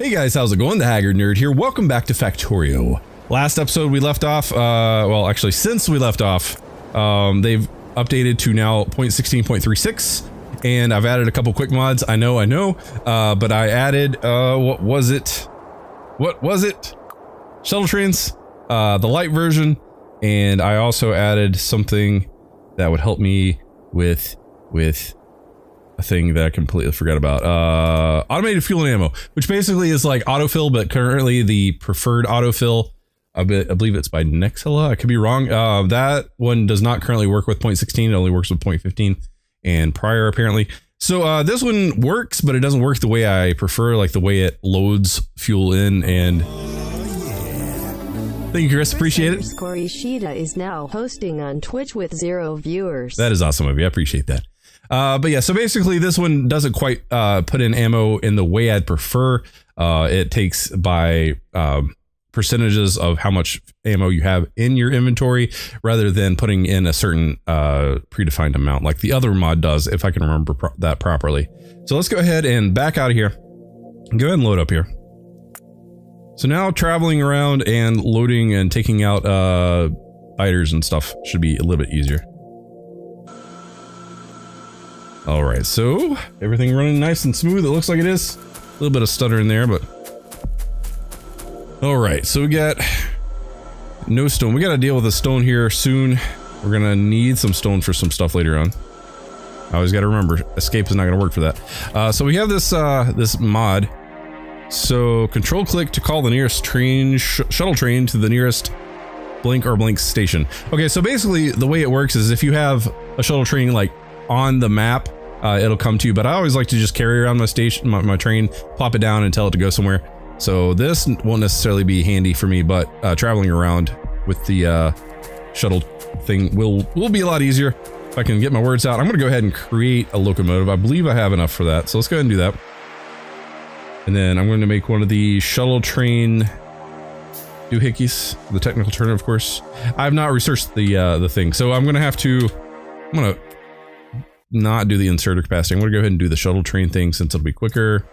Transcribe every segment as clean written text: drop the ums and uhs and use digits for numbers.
Hey guys, how's it going? The TheHaggardNerd here. Welcome back to Factorio. Last episode we left off, well actually since we left off, they've updated to now 0.16.36 and I've added a couple quick mods. I know, but I added, what was it? Shuttle trains, the light version, and I also added something that would help me with a thing that I completely forgot about. Automated fuel and ammo, which basically is like autofill, but currently the preferred autofill, I believe it's by Nexilla. I could be wrong. That one does not currently work with 0.16. It only works with 0.15 and prior apparently. So this one works, but it doesn't work the way I prefer, like the way it loads fuel in. And thank you, Chris. Appreciate it. Ishida is now hosting on Twitch with 0 viewers. That is awesome of you. I appreciate that. But yeah, so basically this one doesn't quite put in ammo in the way I'd prefer. It takes by percentages of how much ammo you have in your inventory rather than putting in a certain predefined amount like the other mod does, if I can remember that properly. So let's go ahead and back out of here. Go ahead and load up here. So now traveling around and loading and taking out biters and stuff should be a little bit easier. All right, so everything running nice and smooth. It looks like it is. A little bit of stutter in there, but all right. So we got no stone. We got to deal with the stone here soon. We're gonna need some stone for some stuff later on. I always got to remember, escape is not gonna work for that. So we have this this mod. So control click to call the nearest train shuttle train to the nearest blink station. Okay, so basically the way it works is if you have a shuttle train like on the map, it'll come to you, but I always like to just carry around my station, my train, plop it down and tell it to go somewhere. So this won't necessarily be handy for me, but traveling around with the shuttle thing will be a lot easier if I can get my words out. I'm gonna go ahead and create a locomotive. I believe I have enough for that, so let's go ahead and do that. And then I'm going to make one of the shuttle train doohickeys, the technical term, of course. I have not researched the thing, so I'm gonna not do the inserter capacity. I'm gonna go ahead and do the shuttle train thing since it'll be quicker.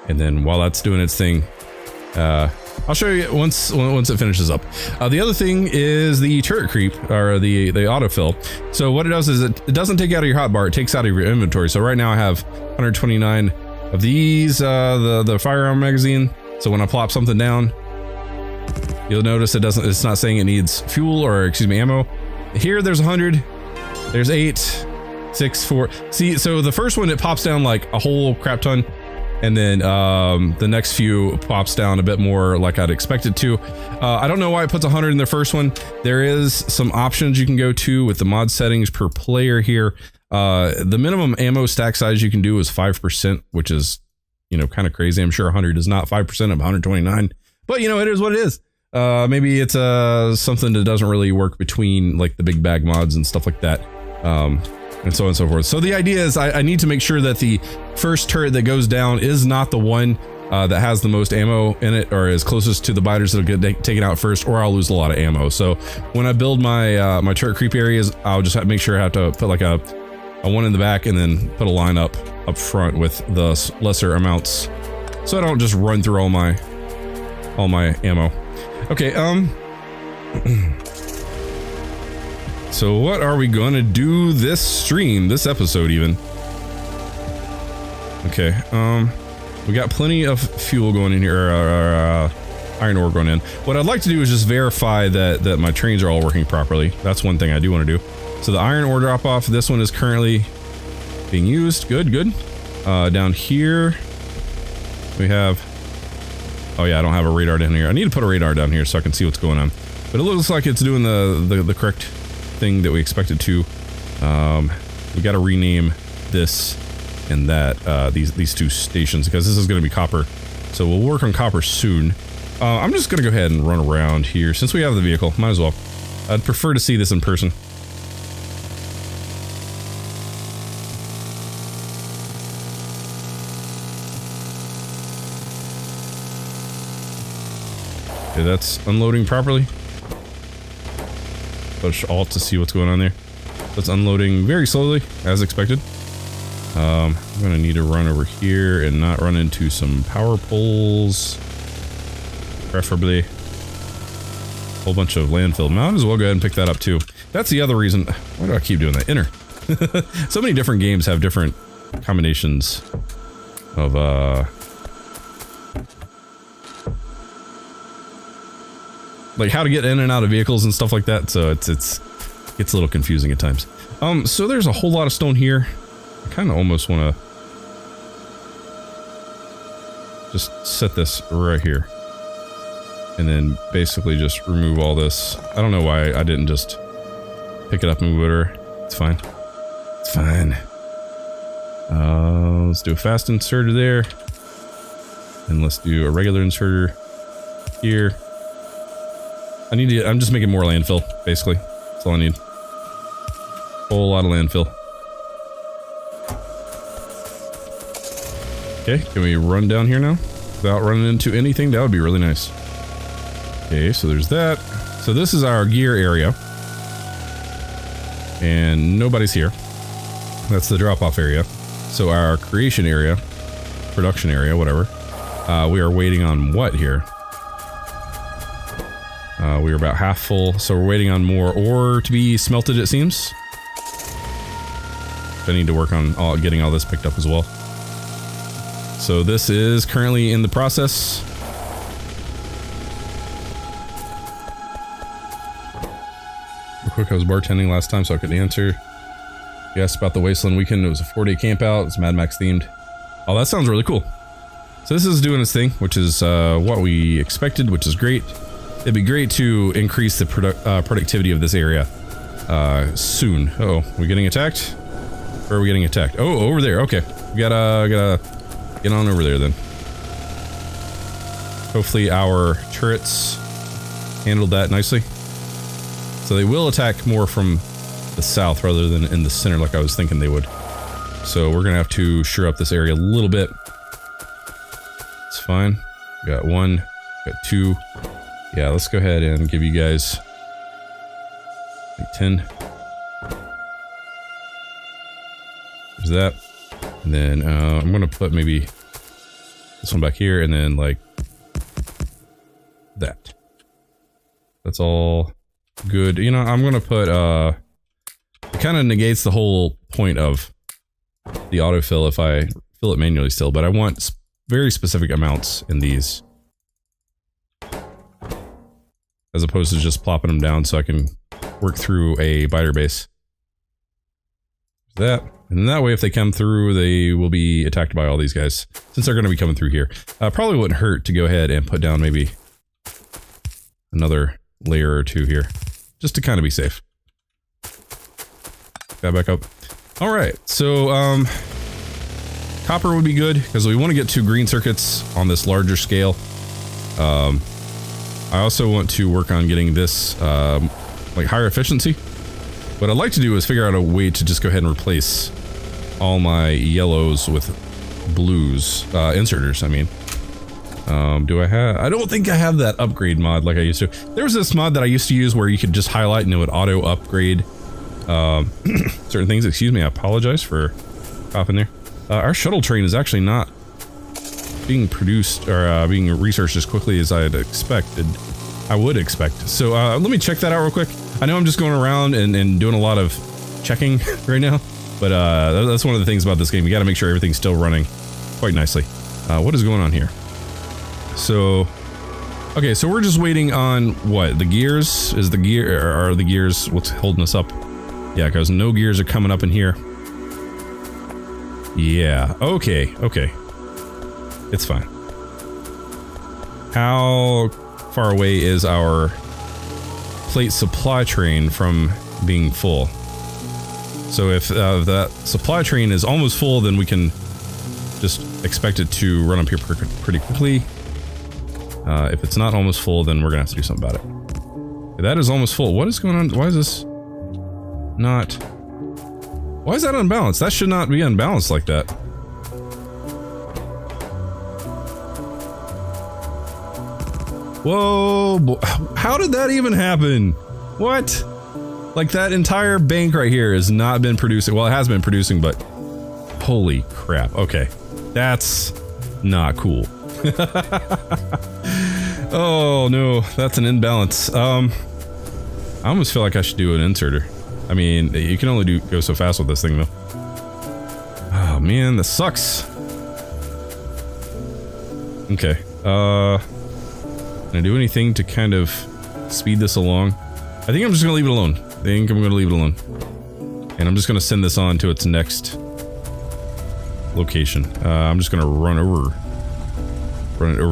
And then while that's doing its thing, I'll show you once it finishes up. The other thing is the turret creep, or the autofill. So what it does is it doesn't take out of your hotbar, it takes out of your inventory. So right now I have 129 of these, the firearm magazine. So when I plop something down, you'll notice it's not saying it needs fuel, or excuse me, ammo. Here there's 100, there's 8, 6, 4. See, so the first one, it pops down like a whole crap ton, and then the next few pops down a bit more like I'd expect it to. I don't know why it puts 100 in the first one. There is some options you can go to with the mod settings per player here. The minimum ammo stack size you can do is 5%, which is, you know, kind of crazy. I'm sure 100 is not 5% of 129, but you know, it is what it is. Maybe it's something that doesn't really work between like the big bag mods and stuff like that. And so on and so forth. So the idea is I need to make sure that the first turret that goes down is not the one that has the most ammo in it, or is closest to the biters that'll get taken out first, or I'll lose a lot of ammo. So when I build my my turret creep areas, I'll just make sure I have to put like a one in the back and then put a line up front with the lesser amounts, so I don't just run through all my ammo. Okay, so what are we gonna do this episode even? Okay, we got plenty of fuel going in here, iron ore going in. What I'd like to do is just verify that my trains are all working properly. That's one thing I do want to do. So the iron ore drop off, this one is currently being used. Good. Down here we have, oh yeah, I don't have a radar down here. I need to put a radar down here so I can see what's going on. But it looks like it's doing the correct thing that we expected to. We got to rename this and that, these two stations, because this is going to be copper. So we'll work on copper soon. I'm just going to go ahead and run around here since we have the vehicle. Might as well. I'd prefer to see this in person. Okay, that's unloading properly. Push Alt to see what's going on there. That's unloading very slowly, as expected. I'm gonna need to run over here and not run into some power poles. Preferably. A whole bunch of landfill. Might as well go ahead and pick that up too. That's the other reason. Why do I keep doing that? Enter. So many different games have different combinations of like how to get in and out of vehicles and stuff like that. So it's gets a little confusing at times. So there's a whole lot of stone here. I kind of almost want to just set this right here. And then basically just remove all this. I don't know why I didn't just pick it up and move it over. It's fine. It's fine. Let's do a fast inserter there. And let's do a regular inserter here. I'm just making more landfill, basically. That's all I need. Whole lot of landfill. Okay, can we run down here now? Without running into anything? That would be really nice. Okay, so there's that. So this is our gear area. And nobody's here. That's the drop-off area. So our creation area, production area, whatever. We are waiting on what here? We are about half full, so we're waiting on more ore to be smelted, it seems. I need to work on getting all this picked up as well. So this is currently in the process. Real quick, I was bartending last time, so I couldn't answer. You asked about the Wasteland weekend. It was a 4-day camp out. It's Mad Max themed. Oh, that sounds really cool. So this is doing its thing, which is what we expected, which is great. It'd be great to increase the productivity of this area soon. Uh-oh, are we getting attacked? Or are we getting attacked? Oh, over there. Okay, we gotta get on over there then. Hopefully our turrets handled that nicely. So they will attack more from the south rather than in the center like I was thinking they would. So we're gonna have to shore up this area a little bit. It's fine. We got one, got two. Yeah, let's go ahead and give you guys like 10. There's that. And then I'm gonna put maybe this one back here and then like that. That's all good. You know, I'm gonna put it kind of negates the whole point of the autofill if I fill it manually still, but I want very specific amounts in these. As opposed to just plopping them down so I can work through a biter base. That. And that way if they come through, they will be attacked by all these guys. Since they're going to be coming through here. Probably wouldn't hurt to go ahead and put down maybe another layer or two here. Just to kind of be safe. Got back up. Alright, so copper would be good, because we want to get 2 green circuits on this larger scale. I also want to work on getting this, like, higher efficiency. What I'd like to do is figure out a way to just go ahead and replace all my yellows with blues, inserters, I mean. Do I have... I don't think I have that upgrade mod like I used to. There was this mod that I used to use where you could just highlight and it would auto-upgrade, certain things. Excuse me, I apologize for coughing there. Our shuttle train is actually not being produced or being researched as quickly as I had expected. I would expect. So let me check that out real quick. I know I'm just going around and doing a lot of checking right now, but that's one of the things about this game. You got to make sure everything's still running quite nicely. What is going on here? So, okay, so we're just waiting on what? The gears? Is the gear, or are the gears what's holding us up? Yeah, because no gears are coming up in here. Yeah, okay, okay. It's fine. How far away is our plate supply train from being full? So if that supply train is almost full, then we can just expect it to run up here pretty quickly. If it's not almost full, then we're gonna have to do something about it. Okay, that is almost full. What is going on? Why is this not... Why is that unbalanced? That should not be unbalanced like that. Whoa, how did that even happen? What? Like that entire bank right here has not been producing. Well, it has been producing, but Holy crap. Okay. That's not cool. Oh no, that's an imbalance. I almost feel like I should do an inserter. I mean, you can only go so fast with this thing though. Oh man, this sucks. Okay. Can I do anything to kind of speed this along? I think I'm just gonna leave it alone. And I'm just gonna send this on to its next location. I'm just gonna run it over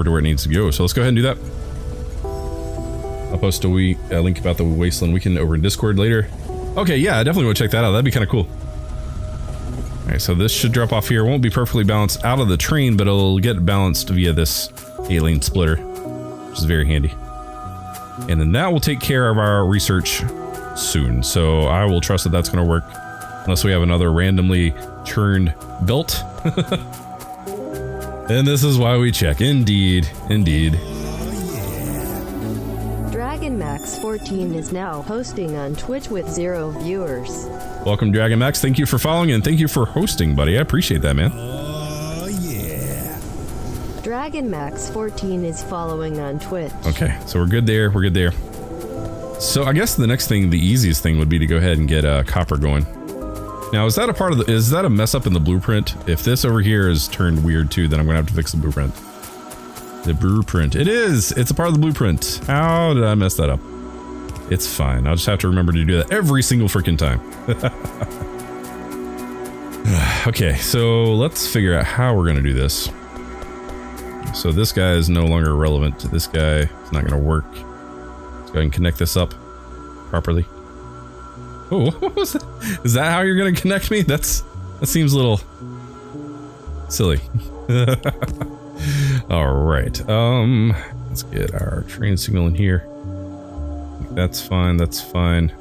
to where it needs to go. So let's go ahead and do that. I'll post a link about the Wasteland Weekend over in Discord later. Okay, yeah, I definitely want to check that out. That'd be kind of cool. Alright, so this should drop off here. It won't be perfectly balanced out of the train, but it'll get balanced via this alien splitter, which is very handy. And then that will take care of our research soon. So I will trust that that's going to work. Unless we have another randomly churned belt. And this is why we check. Indeed. Indeed. DragonMax14 is now hosting on Twitch with 0 viewers. Welcome, DragonMax. Thank you for following and thank you for hosting, buddy. I appreciate that, man. DragonMax14 is following on Twitch. Okay, so we're good there. We're good there. So I guess the next thing, the easiest thing would be to go ahead and get copper going. Now, is that a part of the, is that a mess up in the blueprint? If this over here is turned weird too, then I'm gonna have to fix the blueprint. The blueprint. It is! It's a part of the blueprint. How did I mess that up? It's fine. I'll just have to remember to do that every single freaking time. Okay, so let's figure out how we're gonna do this. So this guy is no longer relevant. This guy is not gonna work. Let's go ahead and connect this up properly. Oh, what was that? Is that how you're gonna connect me? That seems a little silly. All right. Let's get our train signal in here. That's fine. That's fine.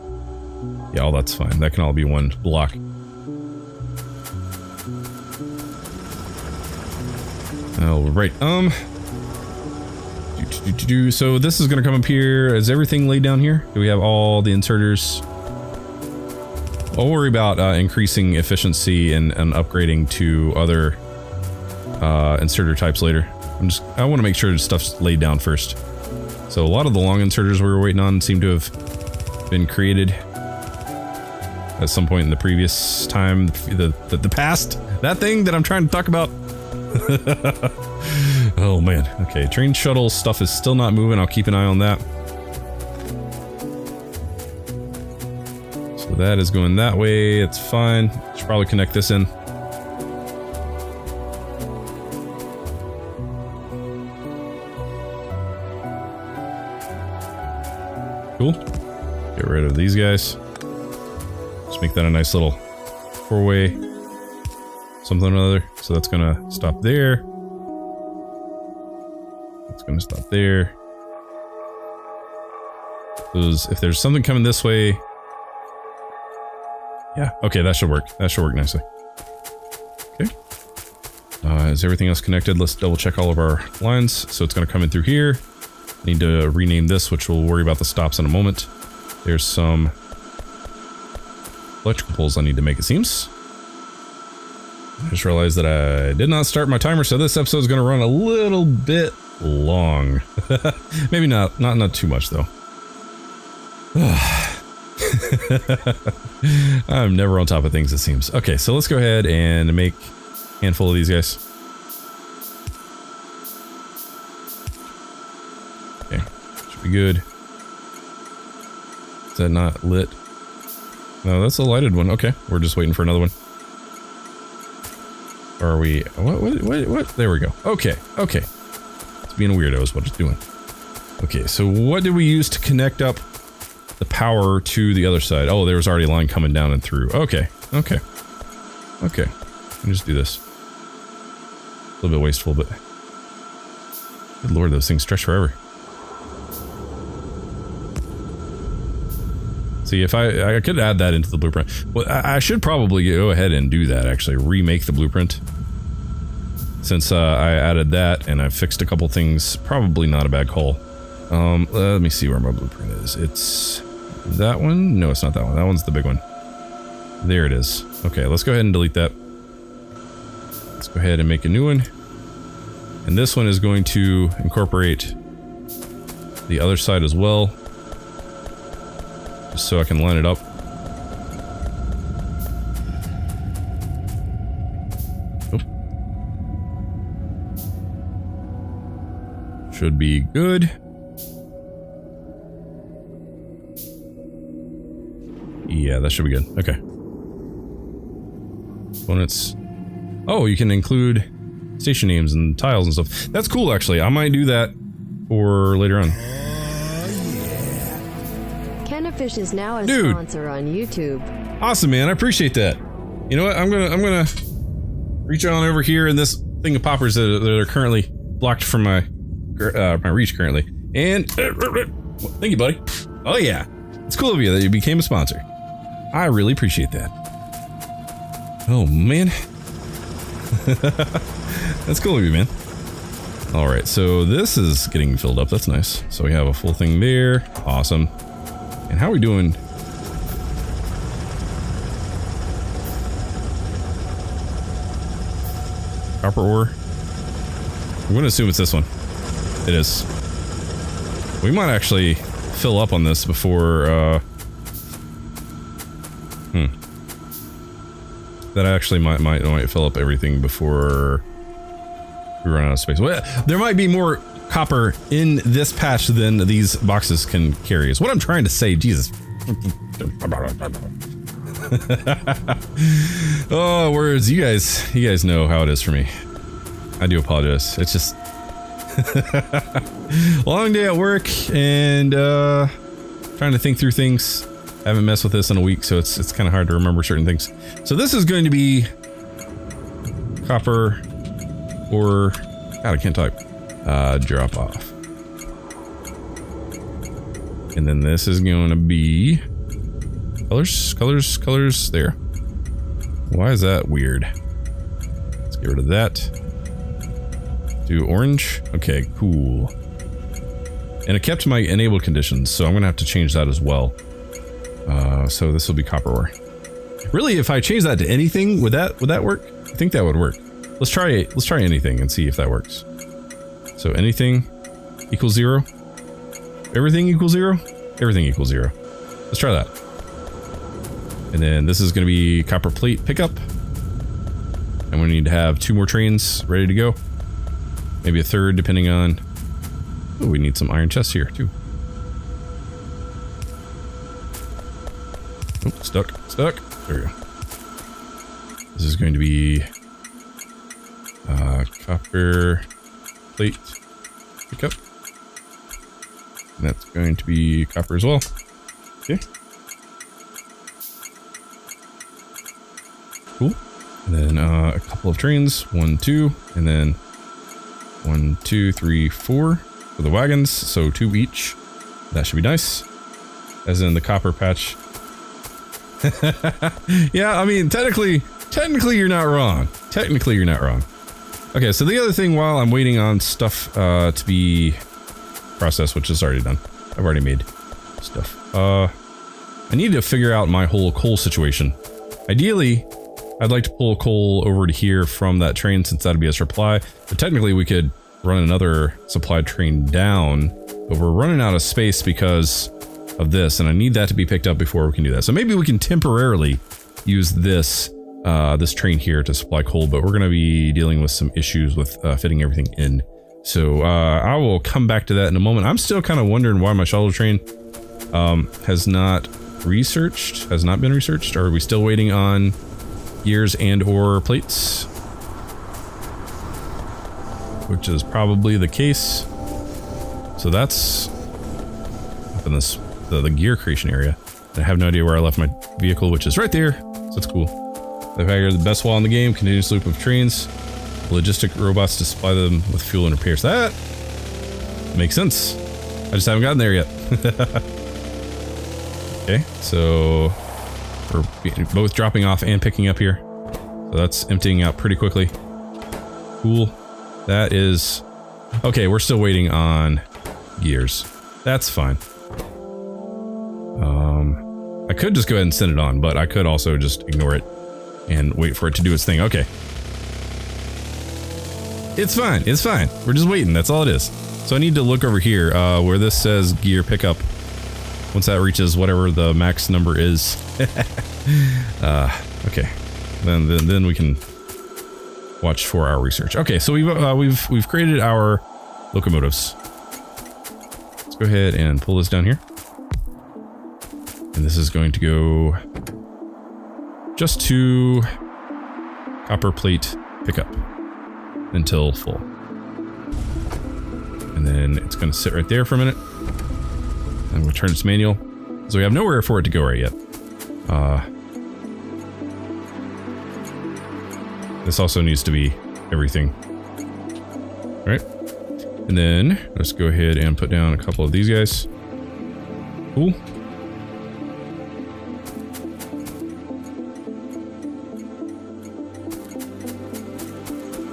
Yeah, all that's fine. That can all be one block. All right. So this is gonna come up here. Is everything laid down here? Do we have all the inserters? I'll worry about increasing efficiency and upgrading to other inserter types later. I want to make sure stuff's laid down first. So a lot of the long inserters we were waiting on seem to have been created at some point in the previous time, the past. That thing that I'm trying to talk about. Oh man. Okay, train shuttle stuff is still not moving. I'll keep an eye on that. So that is going that way. It's fine. Should probably connect this in. Cool. Get rid of these guys. Just make that a nice little four-way something or other. So that's gonna stop there. That's gonna stop there. If there's something coming this way. Yeah, okay, that should work. That should work nicely. Okay. Is everything else connected? Let's double check all of our lines. So it's gonna come in through here. Need to rename this, which we'll worry about the stops in a moment. There's some electrical poles I need to make, it seems. I just realized that I did not start my timer, so this episode is going to run a little bit long. Maybe not too much though. I'm never on top of things, it seems. Okay, so let's go ahead and make a handful of these guys. Okay, should be good. Is that not lit? No, that's a lighted one. Okay, we're just waiting for another one. Or are we? What? There we go. Okay, okay. It's being a weirdo is what it's doing. Okay, so what did we use to connect up the power to the other side? Oh, there was already a line coming down and through. Okay, okay. Okay, let me just do this. A little bit wasteful, but good lord, those things stretch forever. See, if I could add that into the blueprint. Well, I should probably go ahead and do that, actually. Remake the blueprint. Since I added that and I fixed a couple things, probably not a bad call. Let me see where my blueprint is. It's that one? No, it's not that one. That one's the big one. There it is. Okay, let's go ahead and delete that. Let's go ahead and make a new one. And this one is going to incorporate the other side as well. Just so I can line it up. Oh. Should be good. Yeah, that should be good. Okay. Components. Oh, you can include station names and tiles and stuff. That's cool, actually. I might do that for later on. Kennafish is now a sponsor on YouTube. Awesome, man. I appreciate that. You know what? I'm gonna reach on over here in this thing of poppers that are currently blocked from my reach currently. And thank you, buddy. Oh yeah, it's cool of you that you became a sponsor. I really appreciate that. Oh man. That's cool of you, man. Alright, so this is getting filled up. That's nice. So we have a full thing there. Awesome. And how are we doing? Copper ore? I'm going to assume it's this one. It is. We might actually fill up on this before, That actually might fill up everything before we run out of space. Well, there might be more copper in this patch than these boxes can carry. Is what I'm trying to say. Jesus. Oh, words. You guys know how it is for me. I do apologize. It's just long day at work and trying to think through things. I haven't messed with this in a week, so it's kind of hard to remember certain things. So this is going to be copper or God, I can't type. Drop off. And then this is going to be colors there. Why is that weird? Let's get rid of that. Do orange. Okay, cool. And it kept my enabled conditions, so I'm gonna have to change that as well. So this will be copper ore. Really, if I change that to anything, would that work? I think that would work. Let's try anything and see if that works. So anything equals 0. Everything equals 0. Everything equals 0. Let's try that. And then this is going to be copper plate pickup. And we need to have 2 more trains ready to go. Maybe a third, depending on. Oh, we need some iron chests here too. Oh, stuck. There we go. This is going to be copper plate pickup. And that's going to be copper as well. Okay. Cool. And then a couple of trains. 1, 2, and then 1, 2, 3, 4 for the wagons. So 2 each. That should be nice. As in the copper patch. Yeah, I mean, technically you're not wrong. Okay, so the other thing while I'm waiting on stuff to be processed, which is already done. I've already made stuff. I need to figure out my whole coal situation. Ideally, I'd like to pull coal over to here from that train since that'd be a supply. But technically we could run another supply train down, but we're running out of space because of this, and I need that to be picked up before we can do that. So maybe we can temporarily use this this train here to supply coal, but we're going to be dealing with some issues with fitting everything in. So I will come back to that in a moment. I'm still kind of wondering why my shuttle train has not been researched. Or are we still waiting on gears and or plates? Which is probably the case. So that's up in this the gear creation area. I have no idea where I left my vehicle, which is right there. So that's cool. TheHaggard, the best wall in the game, continuous loop of trains, logistic robots to supply them with fuel and repairs. That makes sense. I just haven't gotten there yet. Okay, so we're both dropping off and picking up here. So that's emptying out pretty quickly. Cool. That is... Okay, we're still waiting on gears. That's fine. I could just go ahead and send it on, but I could also just ignore it and wait for it to do its thing. Okay. It's fine. It's fine. We're just waiting. That's all it is. So I need to look over here where this says gear pickup. Once that reaches whatever the max number is. Okay. Then we can watch for our research. Okay, so we've created our locomotives. Let's go ahead and pull this down here. And this is going to go just to copper plate pickup until full. And then it's going to sit right there for a minute. And we'll turn its manual. So we have nowhere for it to go right yet. This also needs to be everything. All right. And then let's go ahead and put down a couple of these guys. Cool.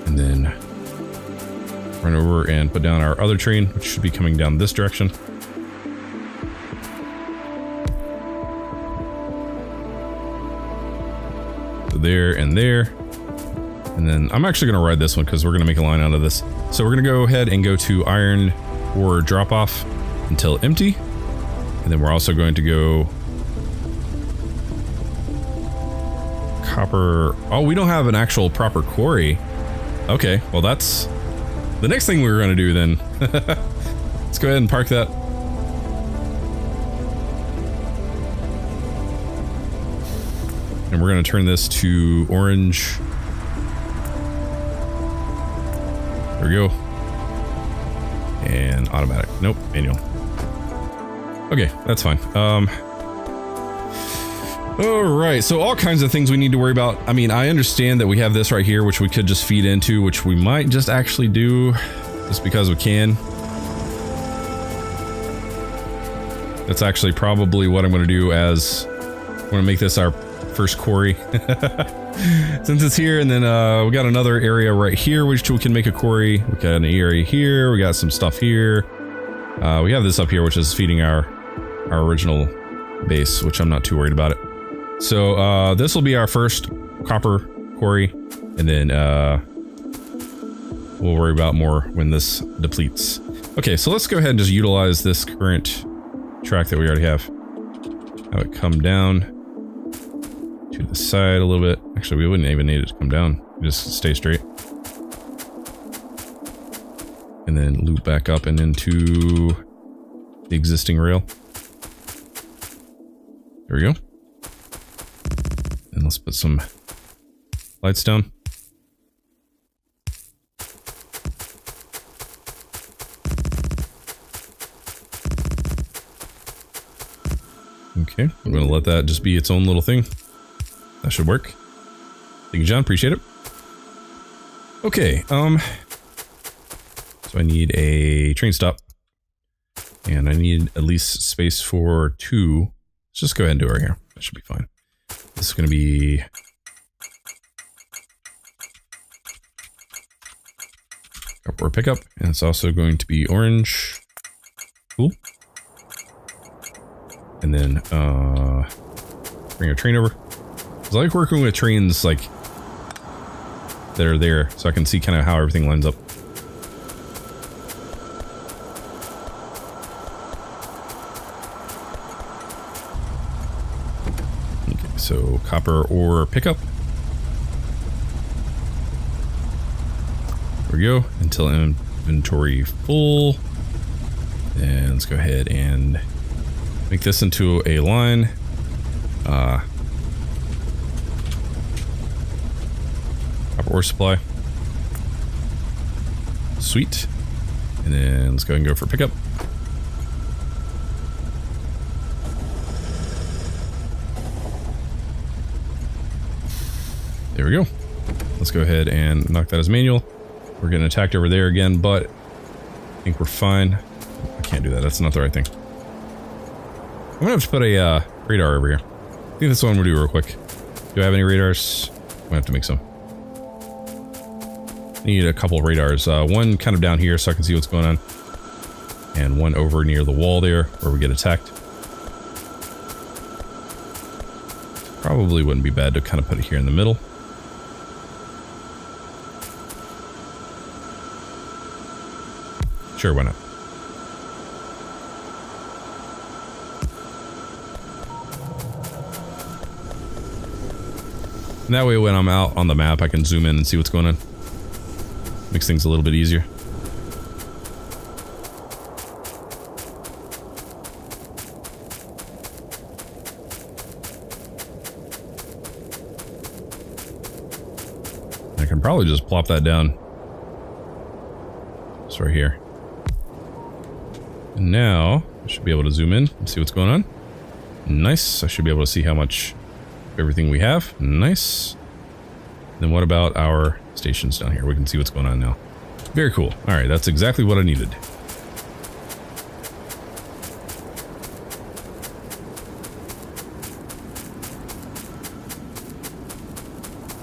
And then run over and put down our other train, which should be coming down this direction. So there and there. And then I'm actually going to ride this one because we're going to make a line out of this. So we're going to go ahead and go to iron ore drop off until empty. And then we're also going to go copper. Oh, we don't have an actual proper quarry. Okay, well that's the next thing we were going to do then. Let's go ahead and park that. And we're going to turn this to orange. There we go. And automatic. Nope, manual. Okay, that's fine. Alright, so all kinds of things we need to worry about. I mean, I understand that we have this right here, which we could just feed into, which we might just actually do, just because we can. That's actually probably what I'm going to do as I'm going to make this our first quarry. Since it's here, and then we got another area right here which we can make a quarry. We got an area here, we got some stuff here. We have this up here which is feeding our original base, which I'm not too worried about it. So this will be our first copper quarry, and then we'll worry about more when this depletes. Okay, so let's go ahead and just utilize this current track that we already have. Have it come down to the side a little bit. Actually, we wouldn't even need it to come down. Just stay straight. And then loop back up and into the existing rail. There we go. And let's put some lights down. Okay, I'm gonna let that just be its own little thing. That should work. Thank you, John. Appreciate it. Okay, so I need a train stop. And I need at least space for 2. Let's just go ahead and do it right here. That should be fine. This is going to be or pickup, and it's also going to be orange. Cool. And then bring a train over. I like working with trains like that are there, so I can see kind of how everything lines up. Okay, so copper ore pickup. There we go, until inventory full. And let's go ahead and make this into a line. Copper ore supply. Sweet. And then let's go ahead and go for pickup. There we go. Let's go ahead and knock that as manual. We're getting attacked over there again, but I think we're fine. I can't do that. That's not the right thing. I'm gonna have to put a radar over here. I think that's the one we'll do real quick. Do I have any radars? I'm gonna have to make some. I need a couple of radars. One kind of down here so I can see what's going on. And one over near the wall there where we get attacked. Probably wouldn't be bad to kind of put it here in the middle. Sure, why not? And that way when I'm out on the map, I can zoom in and see what's going on. Makes things a little bit easier. I can probably just plop that down. It's right here. And now, I should be able to zoom in and see what's going on. Nice. I should be able to see how much of everything we have. Nice. Then what about our stations down here? We can see what's going on now. Very cool. Alright, that's exactly what I needed.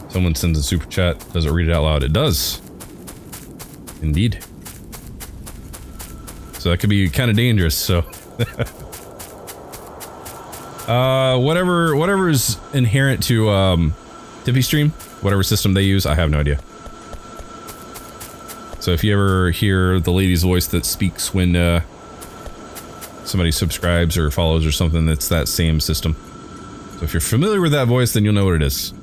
Someone sends a super chat. Does it read it out loud? It does. Indeed. So that could be kind of dangerous, so. Whatever is inherent to TipeeeStream, whatever system they use, I have no idea. So if you ever hear the lady's voice that speaks when somebody subscribes or follows or something, it's that same system. So if you're familiar with that voice, then you'll know what it is.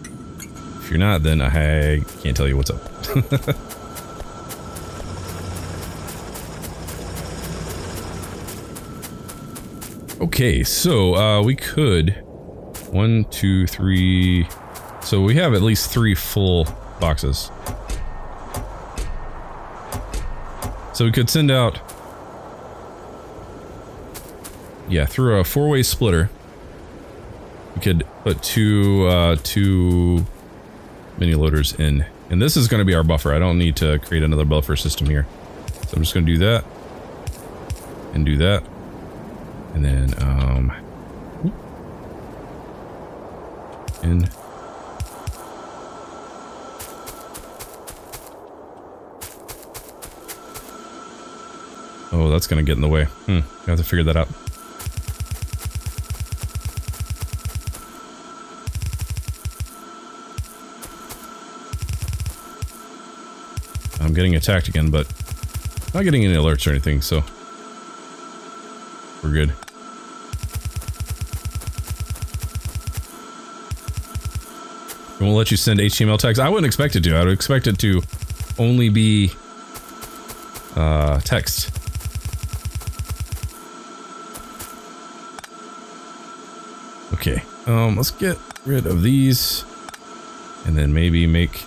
If you're not, then I can't tell you what's up. Okay, so we could 1, 2, 3. So we have at least 3 full boxes. So we could send out, yeah, through a 4-way splitter. We could put two mini loaders in, and this is going to be our buffer. I don't need to create another buffer system here, so I'm just going to do that and do that. And then, in. Oh, that's gonna get in the way. I have to figure that out. I'm getting attacked again, but not getting any alerts or anything, so we're good. It won't let you send HTML tags. I wouldn't expect it to. I would expect it to only be text. Okay, let's get rid of these, and then maybe make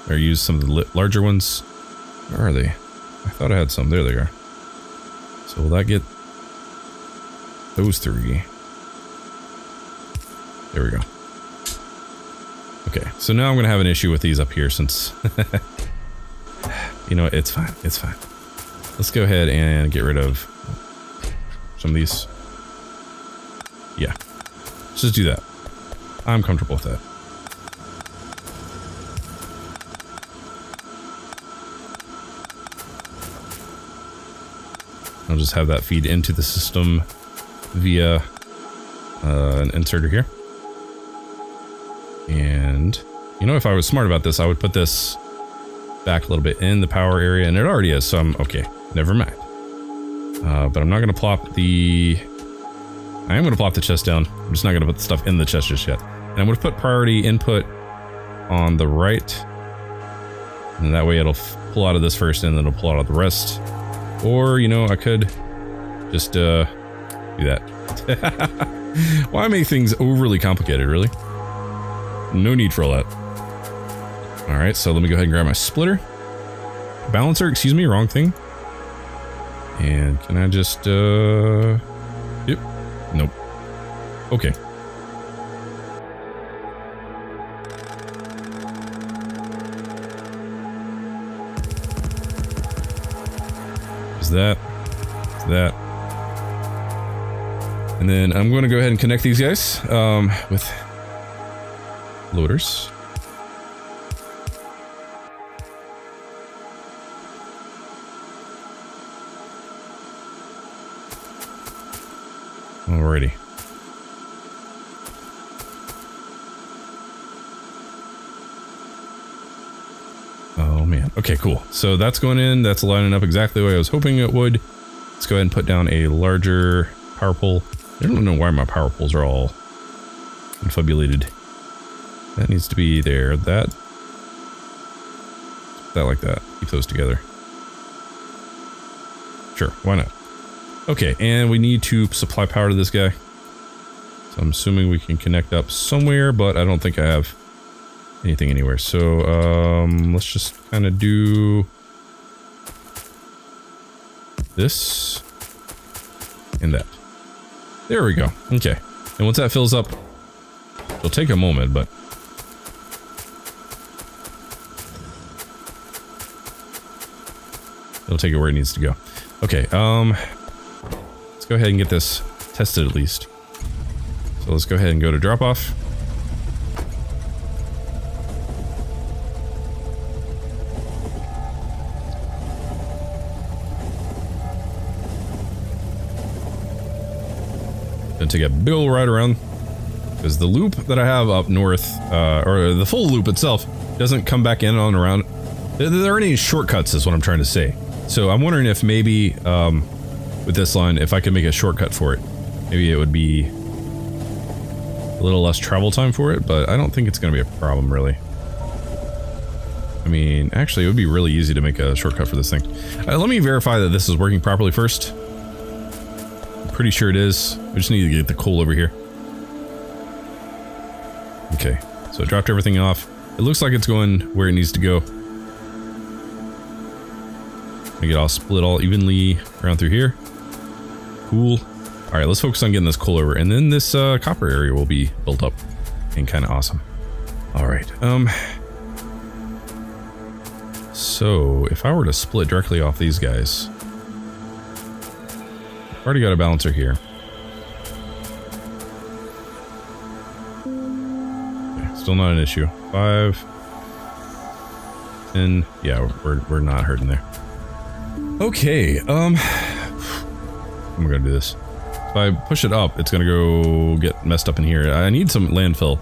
or use some of the larger ones. Where are they? I thought I had some. There they are. So will that get those 3? There we go. Okay, so now I'm gonna have an issue with these up here since you know, it's fine, it's fine. Let's go ahead and get rid of some of these. Yeah, let's just do that. I'm comfortable with that. I'll just have that feed into the system via an inserter here. And, you know, if I was smart about this, I would put this back a little bit in the power area, and it already is, so I'm okay. Never mind. But I'm not going to plop the... I am going to plop the chest down. I'm just not going to put the stuff in the chest just yet. And I'm going to put priority input on the right. And that way it'll pull out of this first, and then it'll pull out of the rest. Or, you know, I could just do that. Why make things overly complicated, really? No need for all that. Alright, so let me go ahead and grab my splitter. Balancer, excuse me, wrong thing. And can I just, yep. Nope. Okay. Is that. Is that. And then I'm going to go ahead and connect these guys with loaders. Alrighty. Oh man. Okay, cool. So that's going in. That's lining up exactly the way I was hoping it would. Let's go ahead and put down a larger power pole. I don't know why my power poles are all confabulated. That needs to be there. That like that. Keep those together. Sure, why not? Okay, and we need to supply power to this guy. So I'm assuming we can connect up somewhere, but I don't think I have anything anywhere. So let's just kind of do this and that. There we go. Okay. And once that fills up, it'll take a moment, but it'll take it where it needs to go. Okay, let's go ahead and get this tested at least. So let's go ahead and go to drop off. Gonna take a big ol' ride around because the loop that I have up north, or the full loop itself, doesn't come back in on around. There aren't any shortcuts is what I'm trying to say. So I'm wondering if maybe with this line, if I could make a shortcut for it, maybe it would be a little less travel time for it, but I don't think it's going to be a problem really. I mean, actually it would be really easy to make a shortcut for this thing. Let me verify that this is working properly first. I'm pretty sure it is. We just need to get the coal over here. Okay, so I dropped everything off. It looks like it's going where it needs to go. Make it all split all evenly around through here. Cool. All right, let's focus on getting this coal over, and then this copper area will be built up and kind of awesome. All right. So if I were to split directly off these guys, I've already got a balancer here. Okay, still not an issue. 5, 10. Yeah, we're not hurting there. Okay, I'm gonna do this. If I push it up, it's gonna go get messed up in here. I need some landfill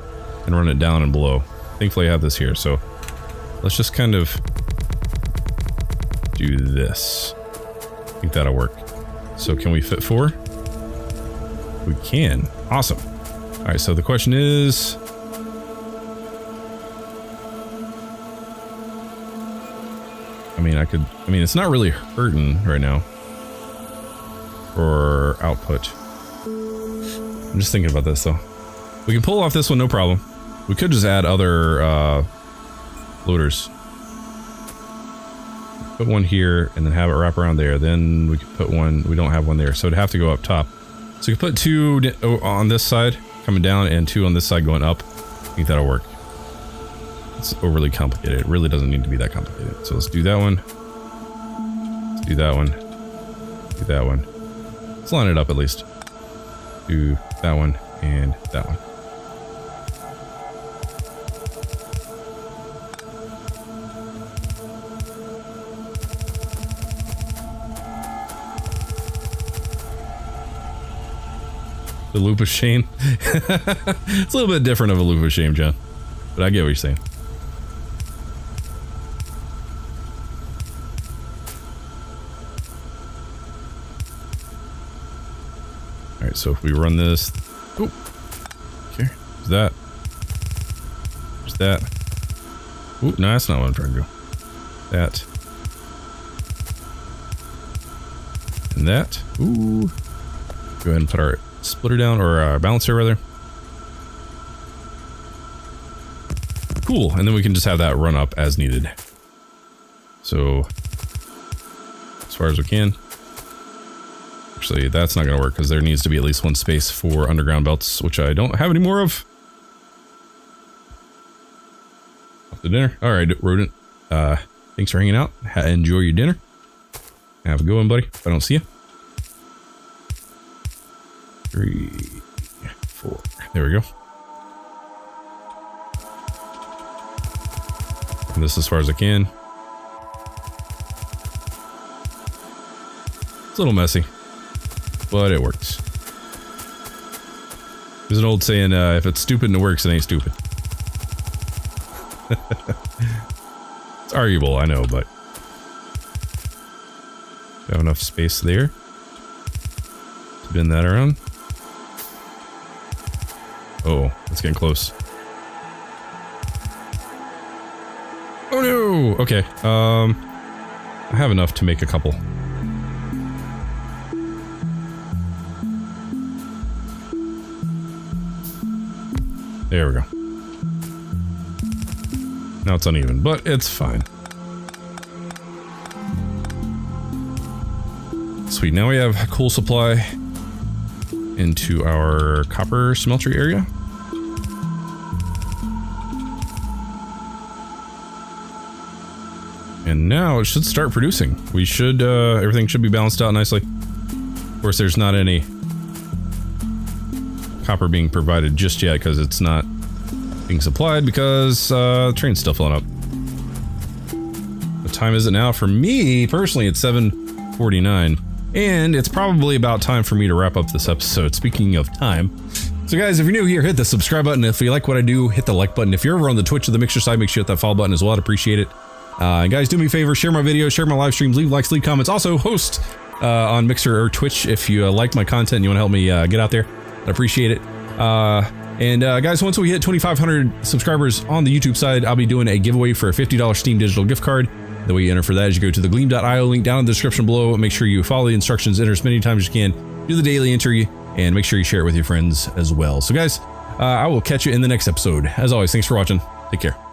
and run it down and below. Thankfully I have this here, so let's just kind of do this. I think that'll work. So can we fit 4? We can. Awesome. Alright, so the question is... I mean, it's not really hurting right now for output. I'm just thinking about this though. We can pull off this one, no problem. We could just add other loaders. Put one here and then have it wrap around there. Then we could put one, we don't have one there, so it'd have to go up top. So we could put 2 on this side coming down and 2 on this side going up. I think that'll work. It's overly complicated. It really doesn't need to be that complicated. So let's do that one. Let's do that one. Do that one. Let's line it up at least. Do that one and that one. The loop of shame. It's a little bit different of a loop of shame, John. But I get what you're saying. Alright, so if we run this... Oh! Okay, there's that. There's that. Oh, no, that's not what I'm trying to do. That. And that. Ooh. Go ahead and put our splitter down, or our balancer rather. Cool, and then we can just have that run up as needed. So, as far as we can. Actually, that's not going to work because there needs to be at least one space for underground belts, which I don't have any more of. Off to dinner. All right, rodent. Thanks for hanging out. Enjoy your dinner. Have a good one, buddy. If I don't see you. 3, 4. There we go. And this as far as I can. It's a little messy, but it works. There's an old saying, if it's stupid and it works, it ain't stupid. It's It's arguable, I know, but have enough space there to bend that around. Oh, it's getting close. Oh no! Okay, I have enough to make a couple. There we go. Now it's uneven, but it's fine. Sweet, now we have coal supply into our copper smeltery area. And now it should start producing. We should, everything should be balanced out nicely. Of course, there's not any copper being provided just yet because it's not being supplied because the train's still filling up. What time is it now? For me, personally, it's 7:49. And it's probably about time for me to wrap up this episode, speaking of time. So guys, if you're new here, hit the subscribe button. If you like what I do, hit the like button. If you're over on the Twitch or the Mixer side, make sure you hit that follow button as well. I'd appreciate it. And guys, do me a favor, share my videos, share my live streams, leave likes, leave comments. Also, host on Mixer or Twitch if you like my content and you want to help me get out there. I'd appreciate it. Guys, once we hit 2,500 subscribers on the YouTube side, I'll be doing a giveaway for a $50 Steam digital gift card. The way you enter for that is you go to the gleam.io link down in the description below. Make sure you follow the instructions, enter as many times as you can, do the daily entry, and make sure you share it with your friends as well. So guys, I will catch you in the next episode. As always, thanks for watching. Take care.